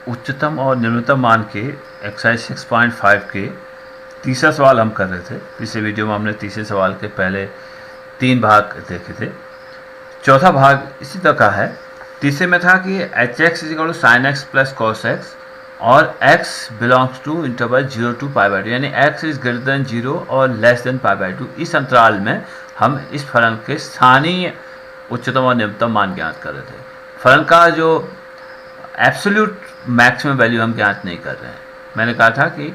उच्चतम और निम्नतम मान के एक्सरसाइज 6.5 के तीसरा सवाल हम कर रहे थे। पिछले वीडियो में हमने तीसरे सवाल के पहले 3 भाग देखे थे। चौथा भाग इसी तरह का है। तीसरे में था कि h x is equal to sine x plus cos x और x belongs to interval 0 to π/2, यानी x इज ग्रेटर देन 0 और लेस देन π/2। इस अंतराल में हम इस फलन के स्थानीय उच्चतम और निम्नतम मान ज्ञात कर रहे थे। फलन का जो एब्सोल्यूट मैक्सिमम वैल्यू हम ज्ञात नहीं कर रहे हैं। मैंने कहा था कि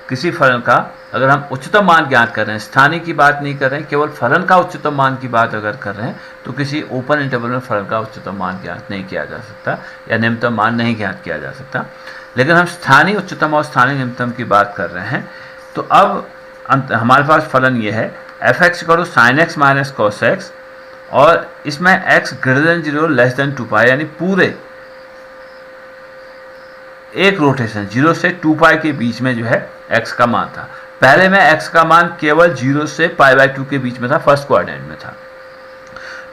किसी फलन का अगर हम उच्चतम मान ज्ञात कर रहे हैं, स्थानीय की बात नहीं कर रहे हैं, केवल फलन का उच्चतम मान की बात अगर कर रहे हैं, तो किसी ओपन इंटरवल में फलन का उच्चतम मान ज्ञात नहीं किया जा सकता या निम्नतम मान नहीं ज्ञात किया जा सकता। लेकिन हम स्थानीय उच्चतम और स्थानीय निम्नतम की बात कर रहे हैं। तो अब हमारे पास फलन ये है F X equal to sine X minus cos x, और इसमें x greater than 0 less than 2π, यानी पूरे एक रोटेशन 0 से 2π के बीच में जो है x का मान था। पहले में x का मान केवल 0 से π/2 के बीच में था, फर्स्ट क्वाड्रेंट में था।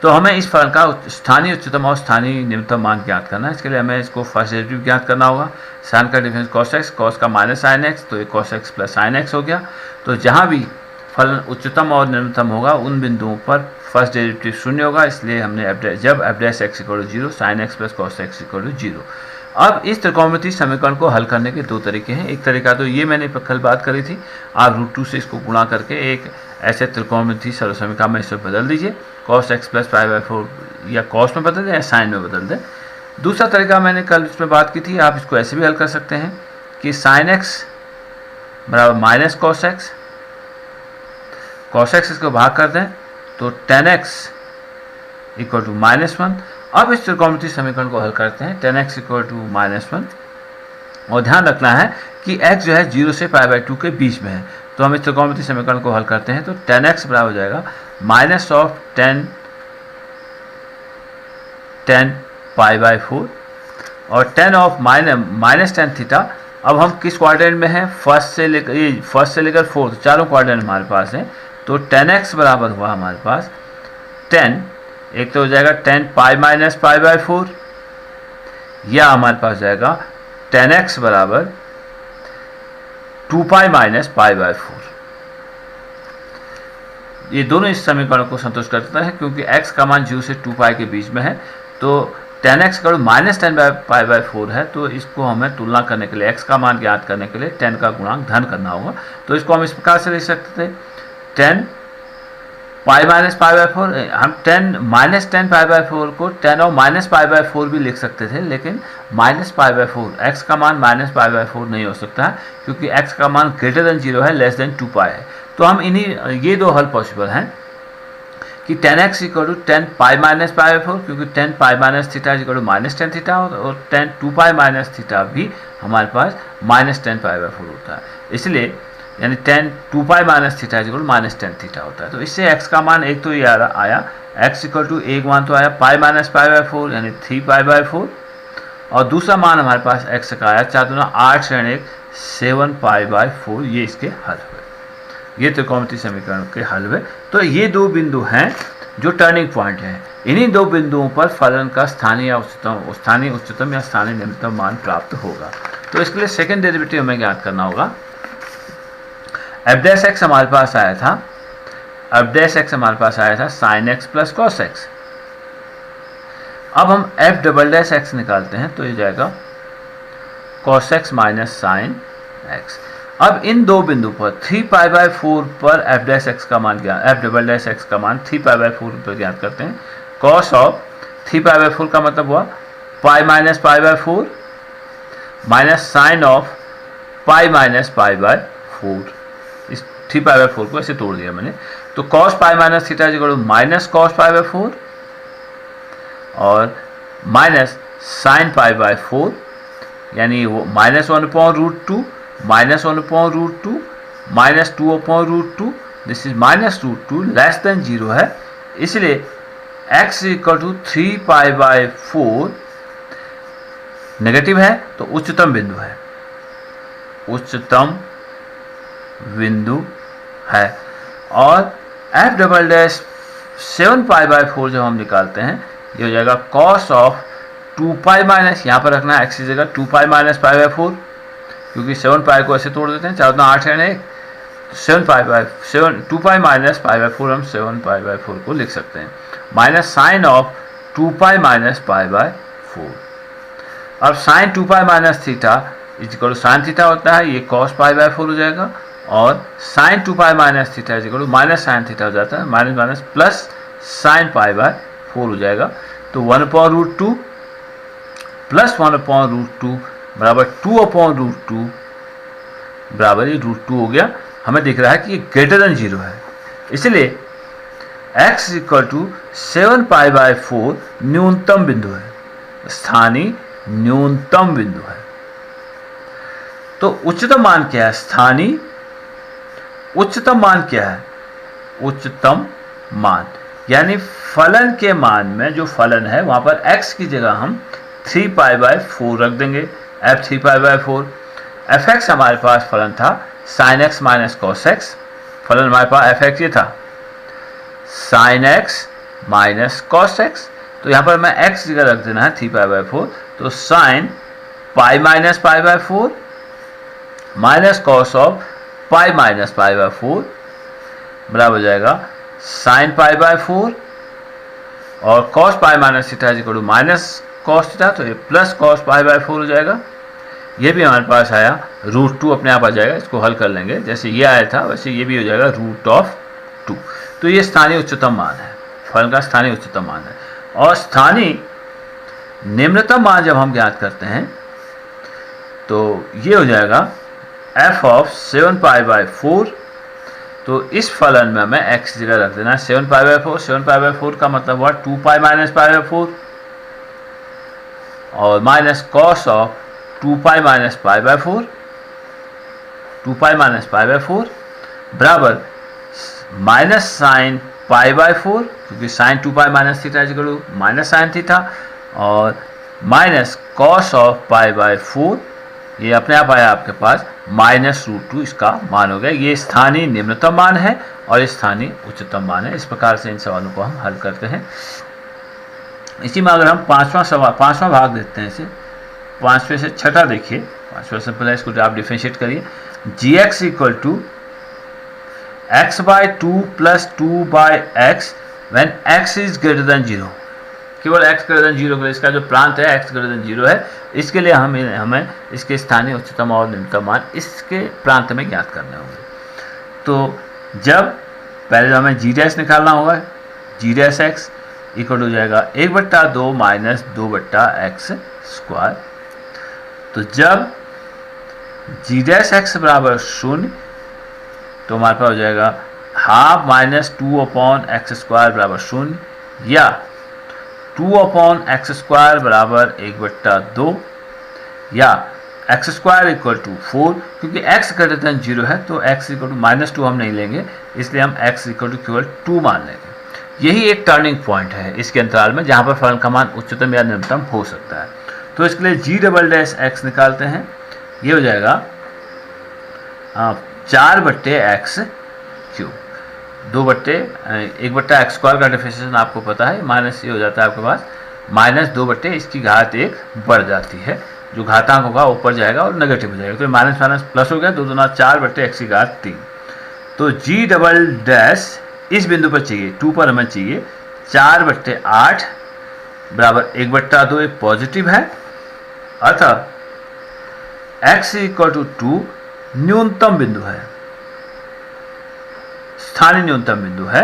तो हमें इस फलन का स्थानीय उच्चतम और स्थानीय निम्नतम मान ज्ञात करना है। इसके लिए हमें इसको फर्स्ट डेरिवेटिव ज्ञात करना होगा। साइन का डिफरेंस कॉस एक्स, कॉस का माइनस साइन एक्स, तो ये cos x plus sine x हो गया। तो जहाँ भी फलन उच्चतम और निम्नतम होगा उन बिंदुओं पर फर्स्ट डेरिवेटिव शून्य होगा, इसलिए हमने जब f dash x equal to 0 sine x plus cos x equal to 0। अब इस त्रिकोणमितीय समीकरण को हल करने के 2 तरीके हैं। एक तरीका तो ये मैंने कल बात करी थी, आप √2 से इसको गुणा करके एक ऐसे त्रिकोणमितीय समीकरण में इसे बदल दीजिए, cos x प्लस π/4, या cos में बदल दें या साइन में बदल दें। दूसरा तरीका मैंने कल इसमें बात की थी, आप इसको ऐसे भी हल कर सकते हैं कि साइन एक्स बराबर minus cos x, cos x इसको भाग कर दें तो tan x इक्वल टू -1। अब इस त्रिकोणमितीय समीकरण को हल करते हैं, tan x इक्वल टू -1, और ध्यान रखना है कि x जो है 0 से π/2 के बीच में है। तो हम इस त्रिकोणमितीय समीकरण को हल करते हैं तो tan x बराबर हो जाएगा माइनस ऑफ tan π/4 और tan of minus tan theta. अब हम किस क्वाड्रेंट में हैं, फर्स्ट से लेकर फोर्थ, चारों क्वाड्रेंट हमारे पास हैं। तो tan x बराबर हुआ हमारे पास tan, एक तो हो जाएगा tan π - π/4, या हमारे पास जाएगा tan x बराबर 2π - π/4। ये दोनों इस समीकरण को संतुष्ट करता है, क्योंकि x का मान 0 से 2π के बीच में है। तो tan x का -tan π/4 है, तो इसको हमें तुलना करने के लिए, x का मान ज्ञात करने के लिए tan का गुणांक धन करना होगा। तो इसको हम इस प्रकार से लिख सकते थे, tan π - π/4, हम tan π/4 को tan और -π/4 भी लिख सकते थे, लेकिन -π/4, x का मान -π/4 नहीं हो सकता है, क्योंकि x का मान ग्रेटर देन 0 है, लेस देन 2π है। तो हम ये 2 हल पॉसिबल हैं कि tan x equal to tan π - π/4, क्योंकि tan π - theta equal to -tan theta, और tan 2π - थीटा भी हमारे पास -tan π/4 होता है। इसलिए यानी tan 2π - theta equal to -tan theta होता है। तो इससे x का मान एक तो ये आया, x इक्वल टू एक मान तो आया π - π/4 यानी 3π/4, और दूसरा मान हमारे पास x का आया 4 दूना 8 ऋण 1 7π/4। ये इसके हल हुए, ये त्रिकोणमितीय समीकरण के हल हुए। तो ये 2 बिंदु हैं जो टर्निंग पॉइंट हैं। इन्हीं 2 बिंदुओं पर फलन का स्थानीय उच्चतम या स्थानीय निम्नतम मान प्राप्त होगा। तो इसके लिए सेकंड डेरिवेटिव हमें ज्ञात करना होगा। एफ डैश एक्स हमारे पास आया था sign x plus cos x. अब हम एफ डबल डैश एक्स निकालते हैं, तो ये जाएगा cos x minus sine x. अब इन 2 बिंदु पर 3π/4 पर एफ डैश एक्स का मान एफ डबल डैश एक्स का मान 3π/4 पर ज्ञात करते हैं। कॉस ऑफ 3π/4 का मतलब हुआ π - π/4 माइनस साइन ऑफ π - π/4। इस 3π/4 को ऐसे तोड़ दिया मैंने। तो cos π - theta equal to minus cos π/4 और माइनस साइन π/4, यानी वो -1/√2 -1/√2 -2/√2, दिस इज -√2 लेस देन 0 है। इसलिए x इक्वल टू 3π/4 नेगेटिव है, तो उच्चतम बिंदु है। और एफ डबल डैश 7π/4 जब हम निकालते हैं, ये हो जाएगा cos ऑफ 2 पाई माइनस, यहाँ पर रखना है x की जगह 2 पाई माइनस पाई बाई 4, क्योंकि 7 पाई को ऐसे तोड़ देते हैं, 4 8 है 1, 7 pi by 7, 2 pi minus pi by 4 हम 7 पाई बाई 4 को लिख सकते हैं, minus sine of 2 pi minus pi by 4। अब sine 2 pi minus theta is equal sine theta होता है, ये कॉस पाई बाई 4 हो जाएगा, और sine 2 pi minus theta is equal minus sine theta हो जाता है, minus minus plus sine pi by 4 हो जाएगा। तो 1/√2 प्लस 1/√2 बराबर 2/√2 बराबर ये √2 हो गया। हमें दिख रहा है कि ये ग्रेटर देन 0 है, इसलिए x equal to 7 pi by 4 न्यूनतम बिंदु है, स्थानीय न्यूनतम बिंदु है। तो उच्चतम मान क्या है? स्थानीय उच्चतम मान क्या है? उच्चतम मान यानी फलन के मान में जो फलन है वहां पर x की जगह हम 3 पाई बाई 4 रख देंगे, f 3 पाई बाई 4। fx हमारे पास फलन था sin x minus cos x, फलन हमारे पास fx ये था sin x minus cos x, तो यहाँ पर मैं x की जगह रख देना है 3 पाई बाई 4, तो sin pi minus pi by 4 minus cos of pi minus pi by 4 बराबर हो जाएगा साइन पाई बाई 4, और cos pi minus theta is equal to minus cos theta, तो ये प्लस कॉस पाई बाई 4 हो जाएगा। ये भी हमारे पास आया √2 अपने आप आ जाएगा, इसको हल कर लेंगे, जैसे ये आया था वैसे ये भी हो जाएगा √2। तो ये स्थानीय उच्चतम मान है, फलन का स्थानीय उच्चतम मान है। और स्थानीय निम्नतम मान जब हम ज्ञात करते हैं तो ये हो जाएगा f ऑफ 7 पाई बाई 4, तो इस फलन में हमें x जगह रख देना है 7 पाई बाई 4। 7 पाई बाई 4 का मतलब हुआ 2 पाई माइनस पाई बाई 4 और minus cos of 2 pi minus pi by 4, 2 pi minus pi by 4 बराबर माइनस साइन पाई बाई 4, क्योंकि sine 2 pi minus theta is equal to minus sine theta, और minus cos of pi by 4, ये अपने आप आया आपके पास minus √2, इसका मान हो गया। ये स्थानीय निम्नतम मान है और स्थानीय उच्चतम मान है। इस प्रकार से इन सवालों को हम हल करते हैं। इसी में अगर हम पांचवा भाग देते हैं, इसे 5वें से 6ठा देखिए, 5वां सिंपल है, इसको आप डिफरेंशिएट करिए। gx equal to x by 2 plus 2 by x when x is greater than 0। केवल x ग्रेटर देन 0 के लिए इसका जो प्रांत है x ग्रेटर देन 0 है, इसके लिए हमें इसके स्थानीय उच्चतम और निम्नतम मान इसके प्रांत में ज्ञात करने होंगे। तो जब पहले हमें g डैश निकालना होगा, g डैश x इक्वल हो जाएगा 1/2 माइनस 2/x स्क्वायर। तो जब g डैश x बराबर 0, तो हमारे पास हो जाएगा हाफ माइनस 2/x स्क्वायर बराबर 0, या 2/x स्क्वायर बराबर 1/2, या x स्क्वायर इक्वल टू 4, क्योंकि x ग्रेटर देन 0 है तो x इक्वल टू -2 हम नहीं लेंगे, इसलिए हम x इक्वल टू केवल 2 मान लेंगे। यही एक टर्निंग पॉइंट है इसके अंतराल में, जहाँ पर फलन का मान उच्चतम या निम्नतम हो सकता है। तो इसके लिए g डबल डैश x निकालते हैं, ये हो जाएगा 4/x क्यूब, 1/x स्क्वायर का डिफरेंशिएशन आपको पता है, माइनस ये हो जाता है आपके पास माइनस 2 इसकी घात 1 बढ़ जाती है, जो घातांक होगा ऊपर जाएगा और नेगेटिव हो जाएगा, तो माइनस माइनस प्लस हो गया, 2 दूना 4/x की घात 3। तो g डबल डैश इस बिंदु पर चाहिए, 2 पर हमें चाहिए 4/8 बराबर 1/2, एक पॉजिटिव है, अतः x इक्वल टू 2 न्यूनतम बिंदु है, स्थानीय न्यूनतम बिंदु है।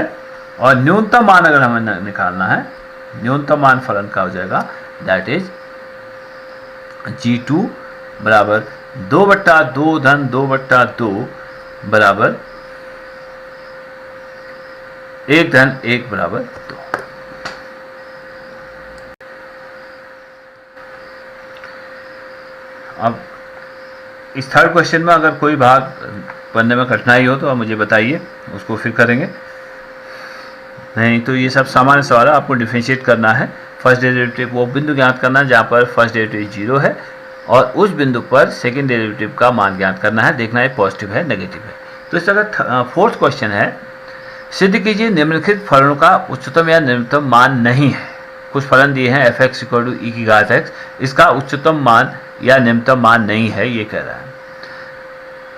और न्यूनतम मान अगर हमें निकालना है, न्यूनतम मान फलन का हो जाएगा दैट इज g2 बराबर 2/2 धन 2/2 बराबर 1 धन 1 बराबर 2। अब इस थर्ड क्वेश्चन में अगर कोई भाग पढ़ने में कठिनाई हो तो आप मुझे बताइए, उसको फिर करेंगे, नहीं तो ये सब सामान्य सवाल है। आपको डिफरेंशिएट करना है, फर्स्ट डेरिवेटिव वो बिंदु ज्ञात करना है जहाँ पर फर्स्ट डेरिवेटिव 0 है, और उस बिंदु पर सेकंड डेरिवेटिव का मान ज्ञात करना है, देखना है पॉजिटिव है नेगेटिव है। तो इस तरह फोर्थ क्वेश्चन है, सिद्ध कीजिए निम्नलिखित फलनों का उच्चतम या निम्नतम मान नहीं है। कुछ फलन दिए हैं f(x) = e की घात x, इसका उच्चतम मान या निम्नतम मान नहीं है, ये कह रहा है।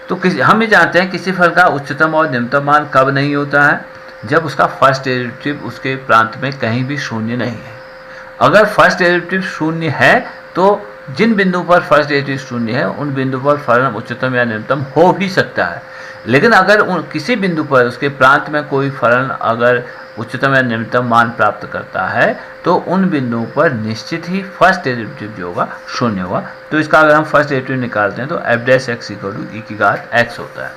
तो हम ये जानते हैं किसी फल का उच्चतम और निम्नतम मान कब नहीं होता है, जब उसका फर्स्ट डेरिवेटिव उसके प्रांत में कहीं भी शून्य नहीं है। अगर फर्स्ट डेरिवेटिव शून्य है तो जिन बिंदु पर फर्स्ट डेरिवेटिव शून्य है उन बिंदु पर फलन उच्चतम या निम्नतम हो भी सकता है, लेकिन अगर किसी बिंदु पर उसके प्रांत में कोई फलन अगर उच्चतम या निम्नतम मान प्राप्त करता है तो उन बिंदुओं पर निश्चित ही फर्स्ट डेरिवेटिव जो होगा शून्य होगा। तो इसका अगर हम फर्स्ट डेरिवेटिव निकालते हैं तो f(x) = e की घात x होता है।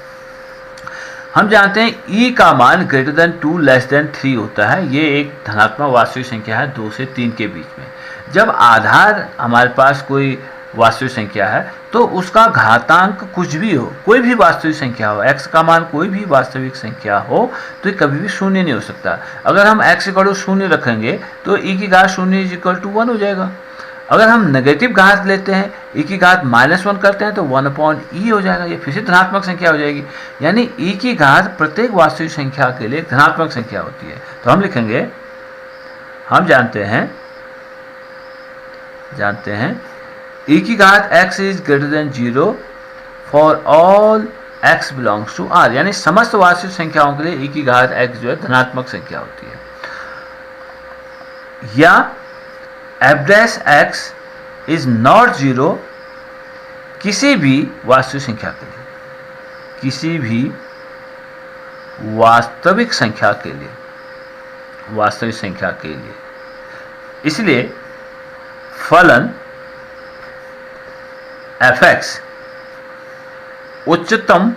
हम जानते हैं e का मान > 2 < 3 होता है। ये एक धनात्मक वास्तविक संख्या है 2 से 3 के बीच में। जब आधार हमारे पास कोई वास्तविक संख्या है तो उसका घातांक कुछ भी हो, कोई भी वास्तविक संख्या हो, x का मान कोई भी वास्तविक संख्या हो तो ये कभी भी शून्य नहीं हो सकता। अगर हम x = 0 रखेंगे तो e की घात 0 = 1 हो जाएगा। अगर हम नेगेटिव घात लेते हैं, e की घात -1 करते हैं तो 1/e हो जाएगा, ये फिर से धनात्मक संख्या हो जाएगी। यानी e की घात प्रत्येक वास्तविक संख्या के लिए धनात्मक संख्या होती है। तो हम लिखेंगे, हम जानते हैं e की घात x is greater than 0 for all x belongs to R, यानी समस्त वास्तविक संख्याओं के लिए e की घात x जो है धनात्मक संख्या होती है। या f(x) is not 0 किसी भी वास्तविक संख्या के लिए, किसी भी वास्तविक संख्या के लिए, इसलिए फलन f(x) उच्चतम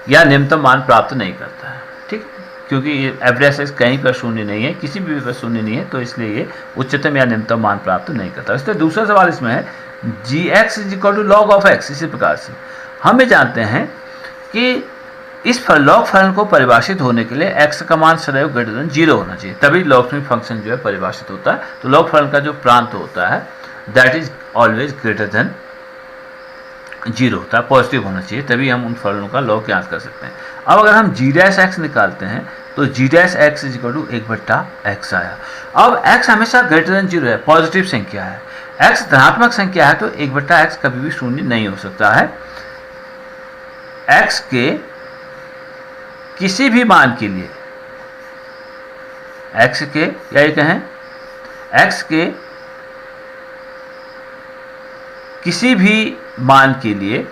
या निम्नतम मान प्राप्त नहीं करता है, ठीक, क्योंकि f(x) कहीं पर शून्य नहीं है, किसी भी पर शून्य नहीं है, तो इसलिए ये उच्चतम या निम्नतम मान प्राप्त नहीं करता। इसलिए दूसरा सवाल इसमें है gx = log of x। इसी प्रकार से हम ये जानते हैं कि इस लॉग फलन को परिभाषित होने के लिए x का मान सदैव > 0 होना चाहिए, तभी लॉगरिथमिक फंक्शन जो है परिभाषित होता है। तो लॉग फलन का जो प्रांत होता है दैट इज ऑलवेज > 0 होता है, पॉजिटिव होना चाहिए, तभी हम उन फलनों का लॉग ज्ञात कर सकते हैं। अब अगर हम g' निकालते हैं तो g' x = 1/x आया। अब x हमेशा > 0 है, पॉजिटिव संख्या है, x धनात्मक संख्या है तो 1/x कभी भी शून्य नहीं हो सकता है। x के किसी भी मान के लिए, x के या ये कहें x के किसी भी मान के लिए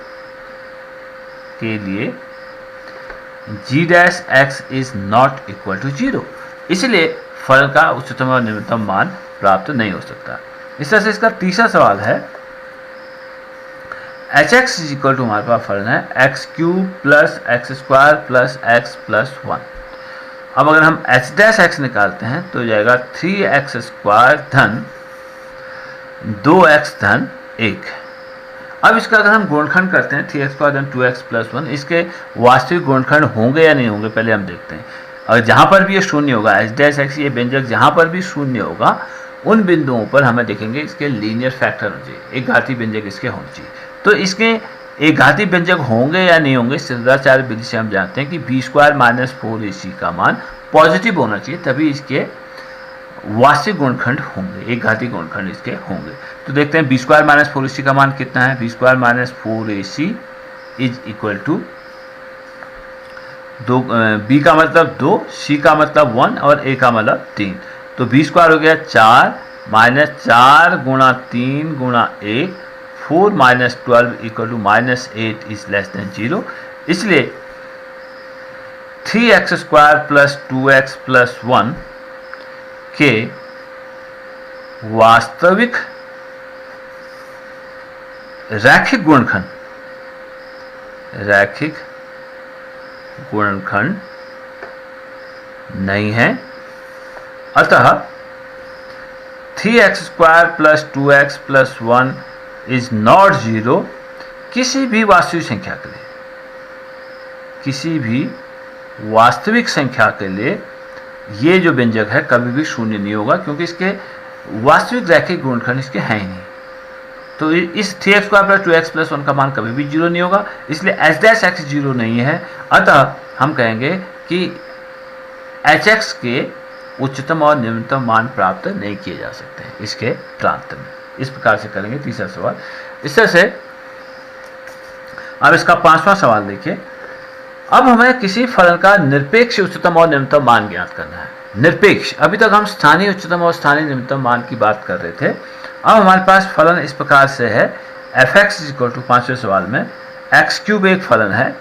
g' is not equal to 0, इसलिए फलन का उच्चतम और निम्नतम मान प्राप्त नहीं हो सकता। इस तरह से इसका तीसरा सवाल है hx = हमारे पास फलन है x³ + x² + x + 1। अब अगर हम h' निकालते हैं तो जाएगा 3x² धन 2x धन 1। अब इसका अगर हम गुणनखंड करते हैं 3x² धन 2x + 1, इसके वास्तविक गुणनखंड होंगे या नहीं होंगे पहले हम देखते हैं। और जहाँ पर भी ये शून्य होगा, h' ये व्यंजक जहाँ पर भी शून्य होगा उन बिंदुओं पर हमें देखेंगे इसके लीनियर फैक्टर होना चाहिए, एक घातीय व्यंजक इसके होना चाहिए। तो इसके एक घातीय व्यंजक होंगे या नहीं होंगे, सदाचार विधि से हम जानते हैं कि b² - 4ac का मान पॉजिटिव होना चाहिए, तभी इसके वास्तविक गुणनखंड होंगे, एक घातीय गुणनखंड इसके होंगे। तो देखते हैं b² - 4ac का मान कितना है। b² - 4ac is equal to b का मतलब 2, c का मतलब 1 और a का मतलब 3। तो b² हो गया 4 - 4 × 3 × 1, 4 - 12 = -8 इज < 0। इसलिए 3x² + 2x + 1 के वास्तविक रैखिक गुणनखंड नहीं है, अतः 3x² + 2x + 1 इज नॉट 0 किसी भी वास्तविक संख्या के लिए, किसी भी वास्तविक संख्या के लिए ये जो व्यंजक है कभी भी शून्य नहीं होगा, क्योंकि इसके वास्तविक रैखिक गुणनखंड इसके हैं ही नहीं। तो इस 3x² + 2x + 1 का मान कभी भी 0 नहीं होगा, इसलिए h' 0 नहीं है। अतः हम कहेंगे कि hx के उच्चतम और निम्नतम मान प्राप्त नहीं किए जा सकते हैं इसके प्रांत में। इस प्रकार से करेंगे तीसरा सवाल। इस तरह से अब इसका 5वां सवाल देखिए। अब हमें किसी फलन का निरपेक्ष उच्चतम और निम्नतम मान ज्ञात करना है। निरपेक्ष, अभी तक हम स्थानीय उच्चतम और स्थानीय निम्नतम मान की बात कर रहे थे। अब हमारे पास फलन इस प्रकार से है, f(x) = 5वें सवाल में x³ एक फलन है।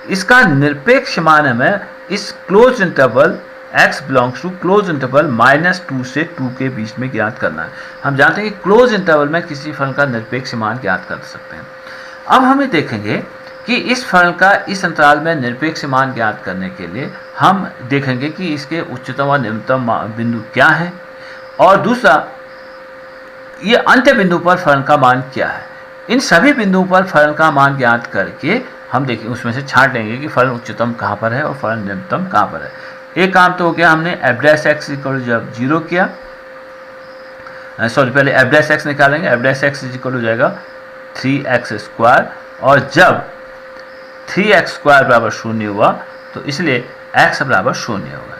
इसका निरपेक्ष मान हमें इस close interval x belongs to close interval -2 से 2 के बीच में ज्ञात करना है। हम जानते हैं कि क्लोज इंटरवल में किसी फलन का निरपेक्ष मान ज्ञात कर सकते हैं। अब हमें देखेंगे कि इस फलन का इस अंतराल में निरपेक्ष मान ज्ञात करने के लिए हम देखेंगे कि इसके उच्चतम और निम्नतम बिंदु क्या है, और दूसरा ये अंत्य बिंदु पर फलन का मान क्या है। इन सभी बिंदुओं पर फलन का मान ज्ञात करके हम देखें, उसमें से छांट लेंगे कि फलन उच्चतम कहाँ पर है और फलन निम्नतम कहाँ पर है। एक काम तो हो गया, हमने f'(x) जब 0 किया, पहले f'(x) निकालेंगे। f'(x) हो जाएगा 3x², और जब 3x² बराबर 0 हुआ तो इसलिए x बराबर 0 होगा।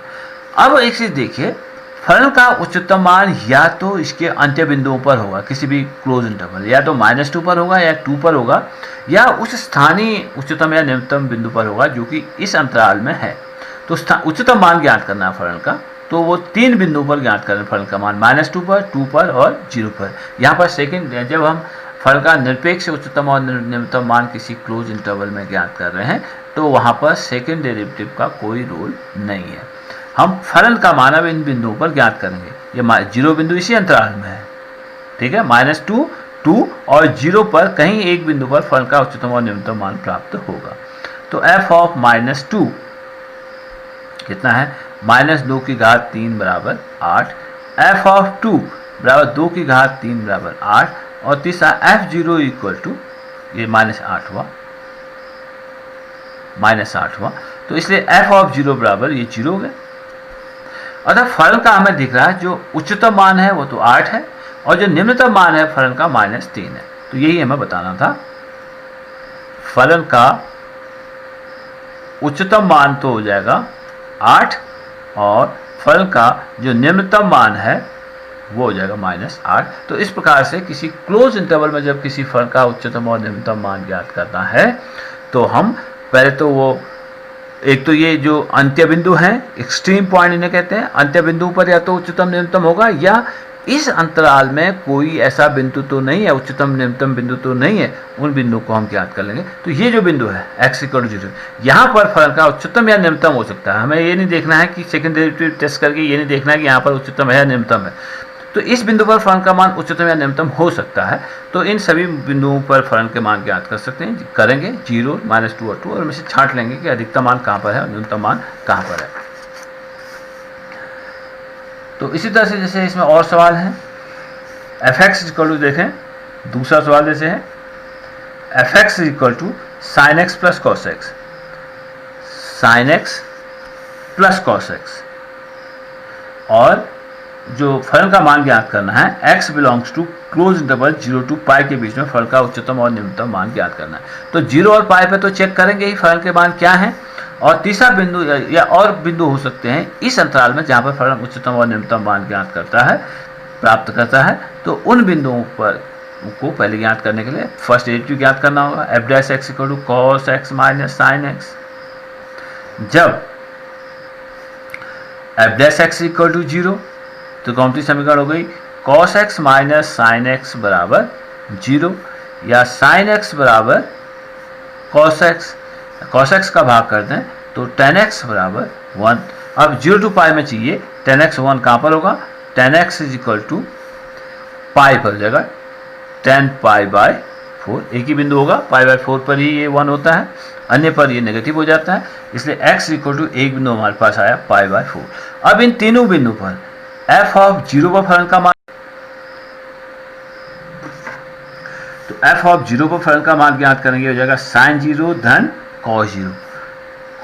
अब एक चीज देखिए, फलन का उच्चतम मान या तो इसके अंत्य बिंदुओं पर होगा, किसी भी क्लोज इंटरवल, या तो -2 पर होगा या 2 पर होगा, या उस स्थानीय उच्चतम या निम्नतम बिंदु पर होगा जो कि इस अंतराल में है। तो उच्चतम मान ज्ञात करना है फलन का, तो वो 3 बिंदुओं पर ज्ञात करना है फलन का मान, -2 पर, 2 पर और 0 पर। यहाँ पर सेकंड, जब हम फलन का निरपेक्ष उच्चतम और निम्नतम मान किसी क्लोज इंटरवल में ज्ञात कर रहे हैं तो वहाँ पर सेकंड डेरिवेटिव का कोई रोल नहीं है। हम फलन का मान अब इन बिंदुओं पर ज्ञात करेंगे। ये 0 बिंदु इसी अंतराल में है, ठीक है, -2, 2 और 0 पर कहीं एक बिंदु पर फलन का उच्चतम और निम्नतम मान प्राप्त होगा। तो f(-2) कितना है, -2 की घात 3 बराबर 8, f(2) बराबर 2 की घात 3 बराबर 8, और तीसरा f(0) ये -8 हुआ, -8 हुआ। तो इसलिए f(0) बराबर ये 0 हो गया। अतः फलन का हमें दिख रहा है जो उच्चतम मान है वो तो 8 है, और जो निम्नतम मान है फलन का -3 है। तो यही हमें बताना था। फलन का उच्चतम मान तो हो जाएगा 8, और फलन का जो निम्नतम मान है वो हो जाएगा -8। तो इस प्रकार से किसी क्लोज इंटरवल में जब किसी फलन का उच्चतम और निम्नतम मान ज्ञात करना है तो हम पहले तो वो एक तो ये जो अंत्य बिंदु हैं, एक्सट्रीम पॉइंट इन्हें कहते हैं, अंत्य बिंदु पर या तो उच्चतम निम्नतम होगा, या इस अंतराल में कोई ऐसा बिंदु तो नहीं है, उच्चतम निम्नतम बिंदु तो नहीं है, उन बिंदु को हम ज्ञात कर लेंगे। तो ये जो बिंदु है x = 0, यहाँ पर फलन का उच्चतम या निम्नतम हो सकता है। हमें ये नहीं देखना है कि सेकंड डेरिवेटिव टेस्ट करके ये नहीं देखना है कि यहाँ पर उच्चतम है या निम्नतम है। तो इस बिंदु पर फलन का मान उच्चतम या निम्नतम हो सकता है। तो इन सभी बिंदुओं पर फलन के मान ज्ञात कर सकते हैं, करेंगे 0, -2 और 2, और इनमें से छांट लेंगे कि अधिकतम मान कहाँ पर है और न्यूनतम मान कहाँ पर है। तो इसी तरह से जैसे इसमें और सवाल हैं, f(x) देखें, दूसरा सवाल जैसे है f(x) = sin x + cos x, sin x + cos x, और जो फलन का मान ज्ञात करना है x belongs to close interval 0 to π के बीच में फलन का उच्चतम और निम्नतम मान ज्ञात करना है। तो 0 और π पे तो चेक करेंगे ही फलन के मान क्या है, और तीसरा बिंदु या और बिंदु हो सकते हैं इस अंतराल में जहाँ पर फलन उच्चतम और निम्नतम मान ज्ञात करता है, प्राप्त करता है। तो उन बिंदुओं पर को पहले ज्ञात करने के लिए फर्स्ट डेरिवेटिव ज्ञात करना होगा। f(x) = cos x - sin x। जब f(x) = 0 तो कौन सी समीकरण हो गई, cos x - sin x बराबर 0, या sin x बराबर cos x, cos x का भाग कर दें तो tan x बराबर 1। अब 0 to π में चाहिए, tan x 1 कहाँ पर होगा, tan x = π पर हो जाएगा, tan π/4, एक ही बिंदु होगा, π/4 पर ही ये 1 होता है, अन्य पर ये नेगेटिव हो जाता है, इसलिए x = एक बिंदु हमारे पास आया π/4। अब इन तीनों बिंदु पर f(0) पर फलन का मान, तो f(0) पर फलन का मान ज्ञात करेंगे, हो जाएगा sin 0 धन cos 0,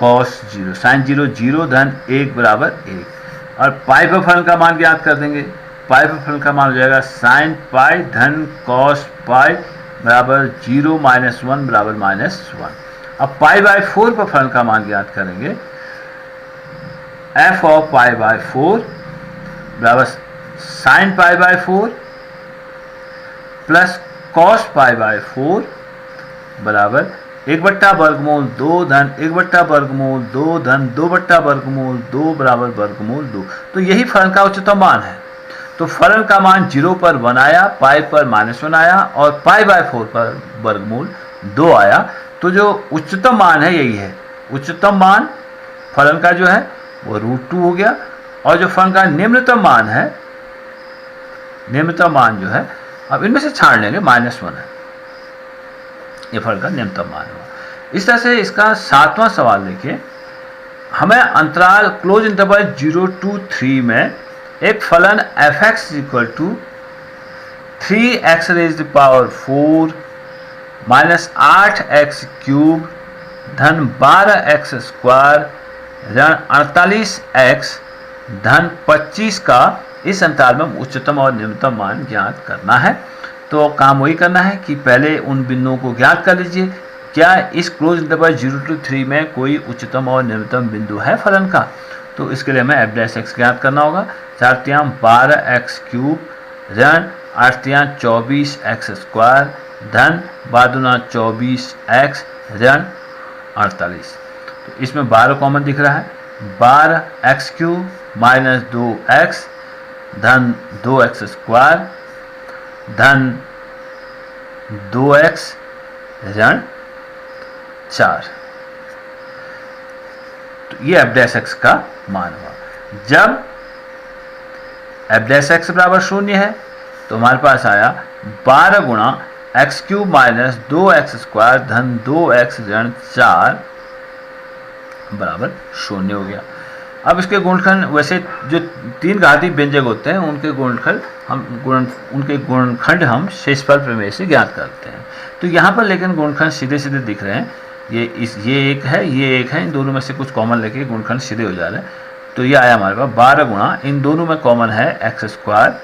cos 0, sin 0 0 धन 1 बराबर 1, और पाई पर फलन का मान ज्ञात कर देंगे। पाई पर फलन का मान हो जाएगा sin पाई धन cos पाई बराबर 0 - 1 बराबर -1। अब π/4 पर फलन का मान ज्ञात करेंगे, f(π/4) बराबर sine pi by 4 plus cos pi by 4 बराबर 1/वर्गमूल 2 धन 1/वर्गमूल 2 धन 2/वर्गमूल 2 बराबर वर्गमूल 2। तो यही फलन का उच्चतम मान है। तो फलन का मान 0 पर 1 आया, पाई पर -1 आया और पाई बाय 4 पर वर्गमूल 2 आया। तो जो उच्चतम मान है यही है। उच्चतम मान फलन का जो है वो √2 हो गया, और जो फलन का निम्नतम मान है, निम्नतम मान जो है अब इनमें से छाड़ लेंगे, -1 है, ये फलन का निम्नतम मान हुआ। इस तरह से इसका 7वां सवाल देखिए, हमें अंतराल क्लोज इंटरवल 0 to 3 में एक फलन f(x) = 3x⁴ माइनस 8x³ धन 12x² ऋण 48x धन 25 का इस अंतराल में उच्चतम और निम्नतम मान ज्ञात करना है। तो काम वही करना है कि पहले उन बिंदुओं को ज्ञात कर लीजिए, क्या इस क्लोज इंटरवल 0 to 3 में कोई उच्चतम और निम्नतम बिंदु है फलन का। तो इसके लिए हमें f' ज्ञात करना होगा। 4 12x³ ऋण 8 24x² धन 12 24x ऋण 48। तो इसमें 12 कॉमन दिख रहा है, 12x³ माइनस 2x धन 2x² धन 2x ऋण 4। तो ये f' का मान हुआ। जब f' बराबर 0 है तो हमारे पास आया 12 गुणा x³ माइनस 2x² धन 2x ऋण 4 बराबर 0 हो गया। अब इसके गुणनखंड, वैसे जो 3 घातीय व्यंजक होते हैं उनके गुणनखंड हम शेषफल प्रमेय से ज्ञात करते हैं। तो यहाँ पर लेकिन गुणनखंड सीधे सीधे दिख रहे हैं, ये एक है, ये एक है, इन दोनों में से कुछ कॉमन लेके गुणनखंड सीधे हो जा रहे हैं। तो ये आया हमारे पास 12 गुणा, इन दोनों में कॉमन है x²,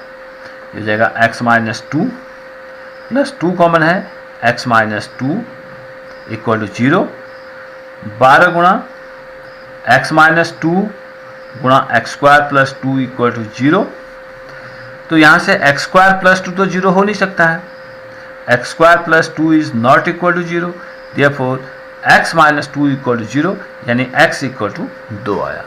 ये हो जाएगा x माइनस 2 प्लस 2 कॉमन है x माइनस 2 = 0। 12 गुणा x माइनस 2 गुणा x² प्लस 2 = 0। तो यहाँ से x² प्लस 2 तो 0 हो नहीं सकता है, x² plus 2 is not equal to 0, therefore x minus 2 = 0, यानी x = 2 आया।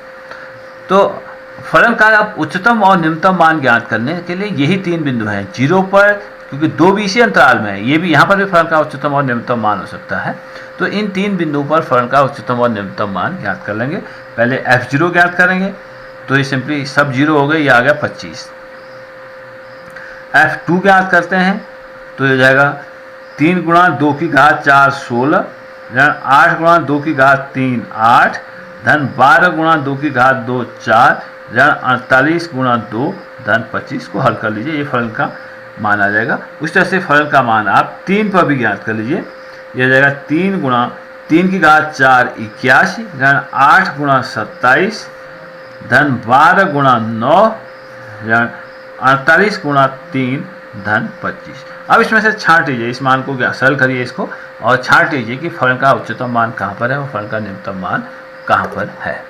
तो फलन का अब उच्चतम और निम्नतम मान ज्ञात करने के लिए यही 3 बिंदु हैं। 0 पर, क्योंकि 2 भी इसी अंतराल में है, ये भी यहाँ पर भी फलन का उच्चतम और निम्नतम मान हो सकता है। तो इन 3 बिंदुओं पर फलन का उच्चतम और निम्नतम मान ज्ञात कर लेंगे। पहले f0 ज्ञात करेंगे, तो ये सिंपली सब 0 हो गए, ये आ गया 25। f2 ज्ञात करते हैं, तो ये हो जाएगा 3 गुणा 2 की घात 4 16 ऋण 8 गुणा 2 की घात 3 8 धन 12 गुणा 2 की घात 2 4 ऋण 48 गुणा 2 धन 25 को हल कर लीजिए, ये फलन का मान आ जाएगा। उस तरह से फलन का मान आप 3 पर भी ज्ञात कर लीजिए, ये हो जाएगा 3 गुणा 3 की घात 4 81 ऋण 8 गुणा 27 धन 12 गुणा 9 ऋण 48 गुणा 3 धन 25। अब इसमें से छांट लीजिए, इस मान को सरल करिए इसको और छांट लीजिए कि फलन का उच्चतम मान कहाँ पर है और फलन का निम्नतम मान कहाँ पर है।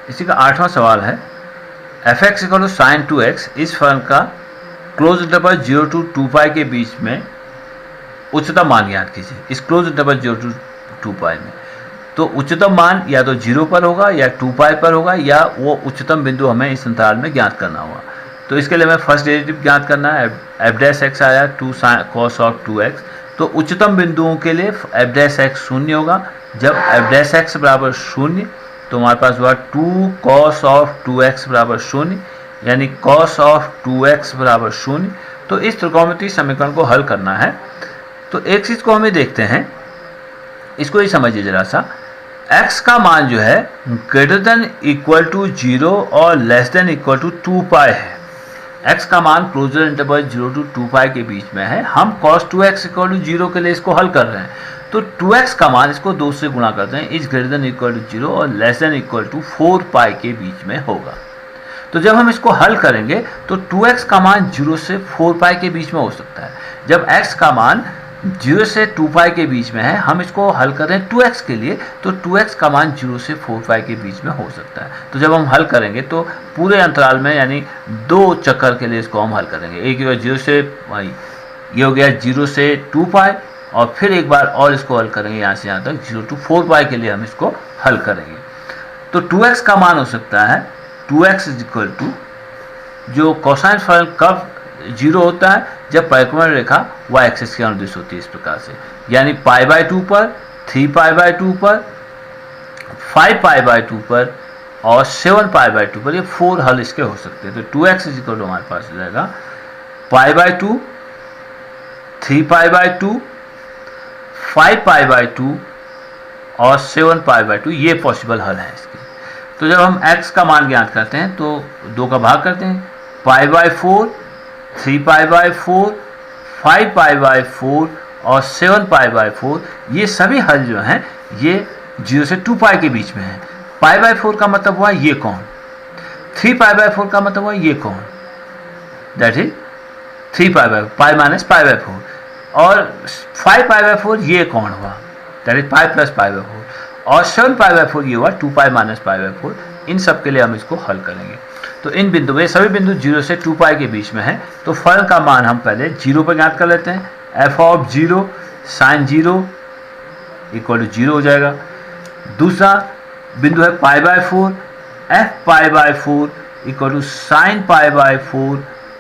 इसी का 8वां सवाल है, f(x) = sin 2x, इस फलन का क्लोज इंटरवल 0 to 2π के बीच में उच्चतम मान ज्ञात कीजिए। इस क्लोज इंटरवल 0 to 2π में तो उच्चतम मान या तो 0 पर होगा या 2π पर होगा, या वो उच्चतम बिंदु हमें इस अंतराल में ज्ञात करना होगा। तो इसके लिए हमें फर्स्ट डेरिवेटिव ज्ञात करना है। f' आया 2 cos of 2x, तो उच्चतम बिंदुओं के लिए f' 0 होगा। जब f' बराबर 0 तो हमारे पास हुआ 2 cos of 2x बराबर 0, यानी cos of 2x बराबर 0। तो इस त्रिकोणमितीय समीकरण को हल करना है। तो एक चीज़ को हमें देखते हैं, इसको ही समझिए जरा सा। x का मान जो है ग्रेटर देन इक्वल टू 0 और लेस देन इक्वल टू 2π है। x का मान क्लोजर इंटरवल 0 to 2π के बीच में है। हम cos 2x = 0 के लिए इसको हल कर रहे हैं, तो 2x का मान इसको 2 से गुणा करते हैं, is greater than equal to 0 और लेस देन इक्वल टू 4π के बीच में होगा। तो जब हम इसको हल करेंगे तो 2x का मान 0 से 4π के बीच में हो सकता है। जब x का मान 0 से 2 पाई के बीच में है, हम इसको हल कर रहे हैं 2x के लिए, तो 2x का मान 0 से 4 पाई के बीच में हो सकता है। तो जब हम हल करेंगे तो पूरे अंतराल में यानी 2 चक्कर के लिए इसको हम हल करेंगे। एक बार 0 से ये हो गया 0 से 2 पाई, और फिर एक बार और इसको हल करेंगे यहाँ से यहाँ तक 0 to 4 पाई के लिए हम इसको हल करेंगे। तो 2x का मान हो सकता है 2x इज इक्वल टू, जो कोसाइन फलन कब 0 होता है, जब परिक्रमण रेखा y एक्सिस के अनुदिश होती है इस प्रकार से, यानी π/2 पर, 3π/2 पर, 5π/2 पर और 7π/2 पर, ये 4 हल इसके हो सकते हैं। तो 2x इज इक्वल टू हमारे पास हो जाएगा π/2, 3π/2, 5π/2 और 7π/2, ये पॉसिबल हल है इसके। तो जब हम x का मान ज्ञात करते हैं तो 2 का भाग करते हैं, π/4, 3π/4, 5π/4 और 7π/4, ये सभी हल जो हैं ये 0 से 2 पाई के बीच में है। π/4 का मतलब हुआ ये कौन, 3π/4 का मतलब हुआ ये कौन, दैट इज 3π/4, पाई माइनस π/4, और 5π/4 ये कौन हुआ, दैट इज पाई प्लस π/4, और 7π/4 ये हुआ 2π माइनस π/4। इन सब के लिए हम इसको हल करेंगे। तो इन बिंदु में सभी बिंदु 0 से 2 पाई के बीच में है, तो फलन का मान हम पहले 0 पर ज्ञात कर लेते हैं। f of 0 sine 0 equal to 0 हो जाएगा। दूसरा बिंदु है π/4, f π/4 equal to sine π/4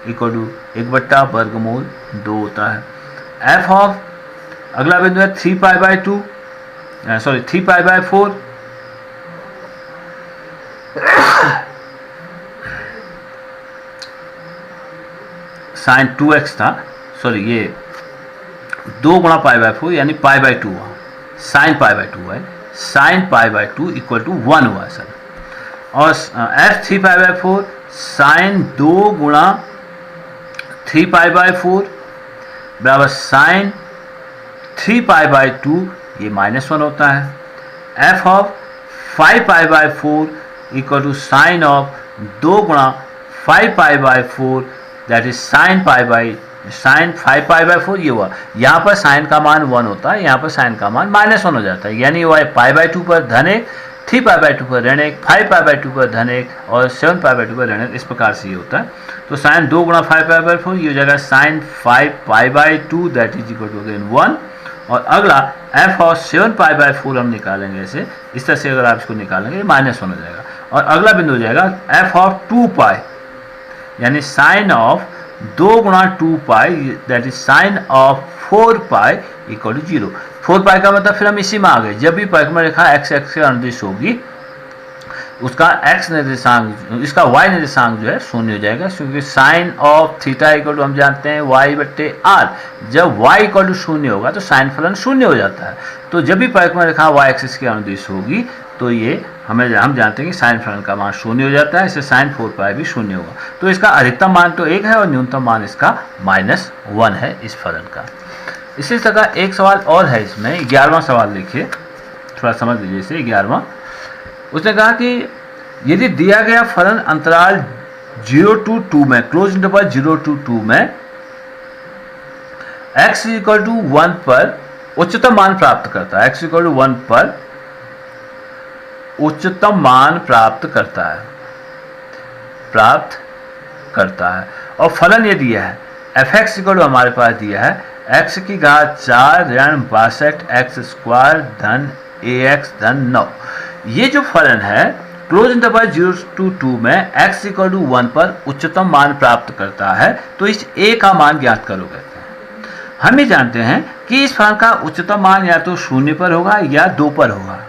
equal to 1/वर्गमूल 2 होता है। f ऑफ अगला बिंदु है 3π/4 साइन 2x था, सॉरी ये 2 गुणा π/4 यानी π/2 हुआ, साइन π/2 है, साइन π/2 इक्वल टू 1 हुआ सर। और f 3π/4 साइन 2 गुणा 3π/4 बराबर साइन 3π/2, ये -1 होता है। f of 5π/4 equal to sine of 2 गुणा 5π/4 दैट इज साइन 5π/4, ये हुआ। यहाँ पर साइन का मान 1 होता है, यहाँ पर साइन का मान -1 हो जाता है, यानी हुआ π/2 पर धन 1, 3π/2 पर ऋण 1, 5π/2 पर धन 1 और 7π/2 पर ऋण 1, इस प्रकार से ये होता है। तो साइन 2 गुणा 5π/4 ये हो जाएगा sine 5π/2 that is equal to again 1। और अगला f और 7π/4 हम निकालेंगे ऐसे, इस तरह से अगर आप इसको निकालेंगे -1 हो जाएगा। और अगला बिंदु हो जाएगा f ऑफ 2 पाई यानी साइन ऑफ 2 गुणा 2 pi that is sine of 4 pi equal to 0। 4 pi का मतलब फिर हम इसी में आ गए, जब भी परिक्रमण रेखा x एक्स के अनुदिश होगी उसका x निर्देशांक, इसका y निर्देशांक जो है 0 हो जाएगा, क्योंकि sine of theta equal to हम जानते हैं y/r, जब y इक्वल टू 0 होगा तो साइन फलन 0 हो जाता है। तो जब भी परिक्रमण रेखा y एक्सिस के अनुदिश होगी तो ये हम जानते हैं कि साइन फलन का मान 0 हो जाता है, इससे साइन 4 पाई भी 0 होगा। तो इसका अधिकतम मान तो 1 है और न्यूनतम मान इसका -1 है इस फलन का। इसी तरह एक सवाल और है इसमें, 11वां सवाल देखिए, थोड़ा समझ लीजिए इसे। 11वां उसने कहा कि यदि दिया गया फलन अंतराल 0 to 2 में, क्लोज इंटरवल 0 to 2 में x इक्वल टू 1 पर उच्चतम मान प्राप्त करता है, x इक्वल टू 1 पर उच्चतम मान प्राप्त करता है और फलन ये दिया है f(x) इक्वल टू हमारे पास दिया है x की घात 4 ऋण 62x² धन ax धन 9। ये जो फलन है क्लोज इंटरवल 0 to 2 में x इक्वल टू 1 पर उच्चतम मान प्राप्त करता है, तो इस a का मान ज्ञात करोगे। हम ये जानते हैं कि इस फलन का उच्चतम मान या तो 0 पर होगा या 2 पर होगा,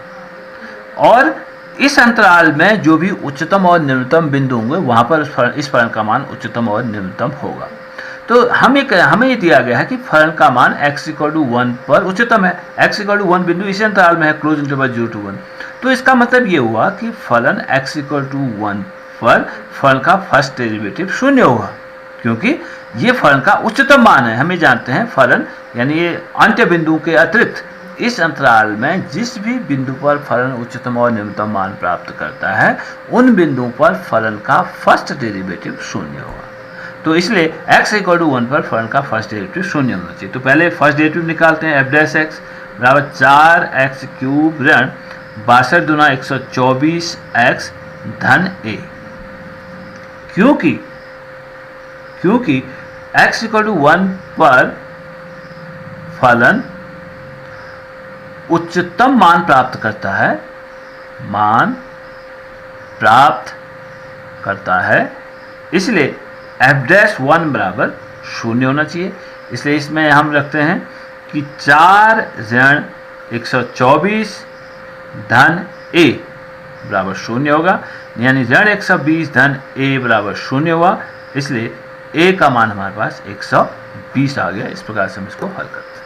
और इस अंतराल में जो भी उच्चतम और न्यूनतम बिंदु होंगे वहां पर इस फलन का मान उच्चतम और न्यूनतम होगा। तो हमें ये दिया गया है कि फलन का मान x इक्वल टू 1 पर उच्चतम है, x इक्वल टू 1 बिंदु इसी अंतराल में है, क्लोज इंटरवल 0 to 1। तो इसका मतलब ये हुआ कि फलन x इक्वल टू 1 पर फलन का फर्स्ट डेरिवेटिव 0 होगा, क्योंकि ये फलन का उच्चतम मान है। हमें जानते हैं फलन यानी ये अंत्य बिंदु के अतिरिक्त इस अंतराल में जिस भी बिंदु पर फलन उच्चतम और न्यूनतम मान प्राप्त करता है उन बिंदुओं पर फलन का फर्स्ट डेरिवेटिव 0 होगा। तो इसलिए x इक्वल टू 1 पर फलन का फर्स्ट डेरिवेटिव शून्य होना चाहिए। तो पहले फर्स्ट डेरिवेटिव निकालते हैं। f' बराबर 4x क्यूब ऋण 62 दूना 124x धन a, क्योंकि x इक्वल टू 1 पर फलन उच्चतम मान प्राप्त करता है, इसलिए f'1 बराबर शून्य होना चाहिए। इसलिए इसमें हम रखते हैं कि 4 ऋण 124 धन a बराबर शून्य होगा, यानी ऋण 120 धन a बराबर शून्य हुआ, इसलिए a का मान हमारे पास 120 आ गया। इस प्रकार से हम इसको हल करते हैं।